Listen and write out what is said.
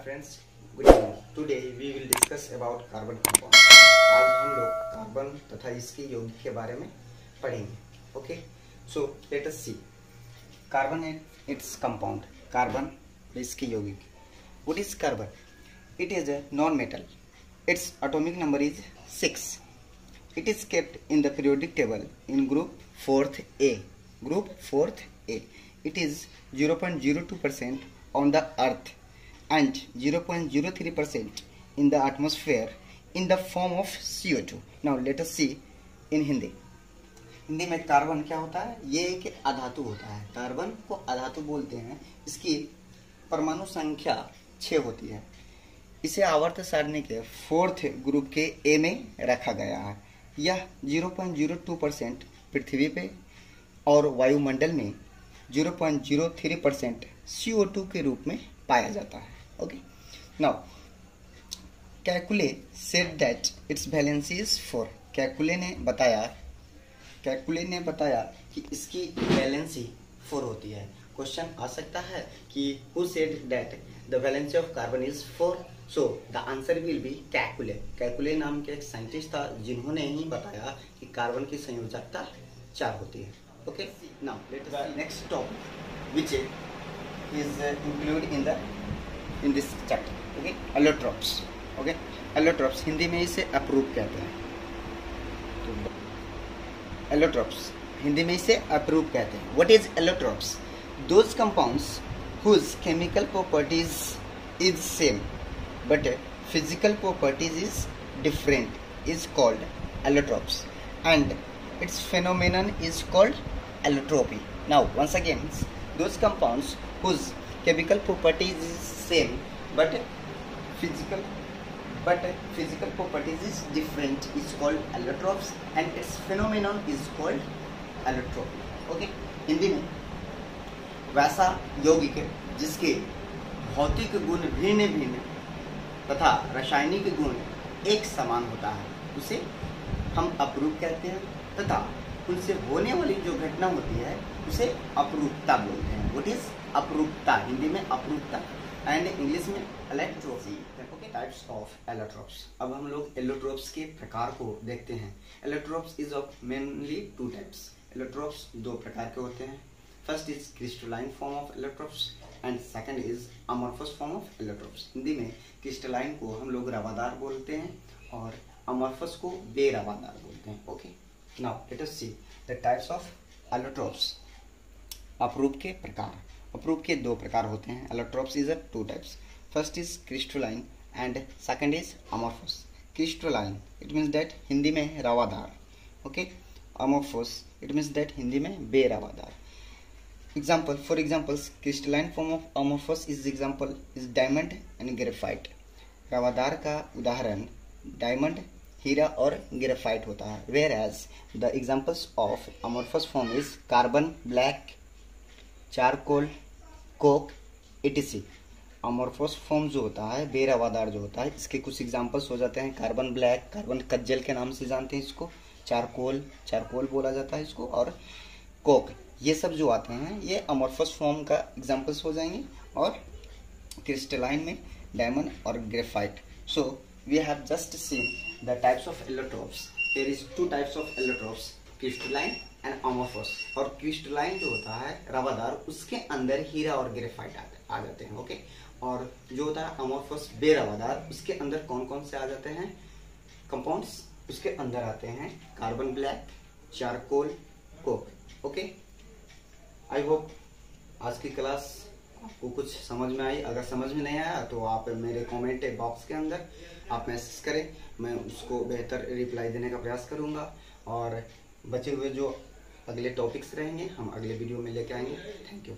friends, good evening. Today we will discuss about carbon compound. आज हम लोग carbon तथा इसके यौगिक के बारे में पढ़ेंगे. Okay, so let us see. Carbon and its compound. Carbon इसके यौगिक. What is carbon? It is a non-metal. Its atomic number is 6. It is kept in the periodic table in group 4th A. Group 4th A. It is 0.02% on the earth and 0.03% in the atmosphere in the form of CO2. Now let us see in Hindi. Hindi में carbon क्या होता है? ये एक अधातु होता है. Carbon को अधातु बोलते हैं. इसकी परमाणु संख्या 6 होती है. इसे आवर्त सारणी के 4th ग्रुप के ए में रखा गया है. यह 0.02% पृथ्वी पे और वायुमंडल में 0.03% CO2 के रूप में पाया जाता है. Okay, now Kekulé said that it's valency is 4. Kekulé ने बताया कि इसकी वैलेंसी 4 होती है. क्वेश्चन आ सकता है कि who said that the valency of carbon is 4. So the answer will be Kekulé. Kekulé नाम के एक साइंटिस्ट था जिन्होंने ही बताया कि कार्बन की संयोजकता 4 होती है. Okay, now let us see next topic which is include in this chapter. Okay, allotropes. Okay, allotropes Hindi में इसे अप्रूव कहते हैं. allotropes हिंदी में इसे अप्रूव कहते हैं. What is allotropes? Those compounds whose chemical properties is same but physical properties is different is called allotropes and its phenomenon is called allotropy. Now once again, those compounds whose chemical properties is same but physical properties is different is called allotropes and its phenomenon is called allotropy. Okay, Hindi में वैसा यौगिक जिसके भौतिक गुण भिन्न भिन्न तथा रासायनिक गुण एक समान होता है उसे हम अप्रूव कहते हैं तथा उनसे होने वाली जो घटना होती है उसे अप्रूवता बोलते हैं. What is अप्रूवता? हिंदी में अप्रूवता एंड इंग्लिश में allotropy. Okay, types of allotropes. अब हम लोग एलोट्रोप्स के प्रकार को देखते हैं. Allotropes is of mainly 2 types. Allotropes 2 प्रकार के होते हैं. First is crystalline form of allotropes and second is amorphous form of allotropes. Hindi में क्रिस्टलाइन को हम लोग रवादार बोलते हैं और अमॉर्फस को बेरवादार बोलते हैं. Okay, now let us see the types of allotropes. अप्रूव के प्रकार. अप्रूव के 2 प्रकार होते हैं. Allotropes is 2 types. First is crystalline and second is amorphous. Crystalline it means that Hindi में रवादार. Okay, amorphous it means that Hindi में बेरवादार. Example for examples, crystalline form of amorphous is example is diamond and graphite. रवादार का उदाहरण diamond, हीरा और graphite होता है. Where as the examples of amorphous form is carbon, black, charcoal, coke etc. Amorphous form जो होता है, बेरवादार जो होता है, इसके कुछ एग्जांपल्स हो जाते हैं कार्बन ब्लैक, कार्बन कज्जल के नाम से जानते हैं इसको, चारकोल बोला जाता है इसको, और कोक. ये सब जो आते हैं ये अमॉर्फस फॉर्म का एग्जांपल्स हो जाएंगे. और क्रिस्टलाइन में डायमंड और graphite. So we have just seen the types of allotropes. There is 2 types of allotropes, crystalline and amorphous. और क्रिस्टलाइन जो होता है रवादार, उसके अंदर हीरा और ग्रेफाइट आ जाते हैं. ओके, और जो होता है अमॉर्फस बेरवादार, उसके अंदर कौन कौन से आ जाते हैं कंपाउंड्स? उसके अंदर आते हैं carbon black, charcoal, Coke. Okay, I hope आज की क्लास आपको कुछ समझ में आई. अगर समझ में नहीं आया तो आप मेरे कमेंट बॉक्स के अंदर आप मैसेज करें, मैं उसको बेहतर रिप्लाई देने का प्रयास करूँगा. और बचे हुए जो अगले टॉपिक्स रहेंगे हम अगले वीडियो में लेके आएंगे. Thank you.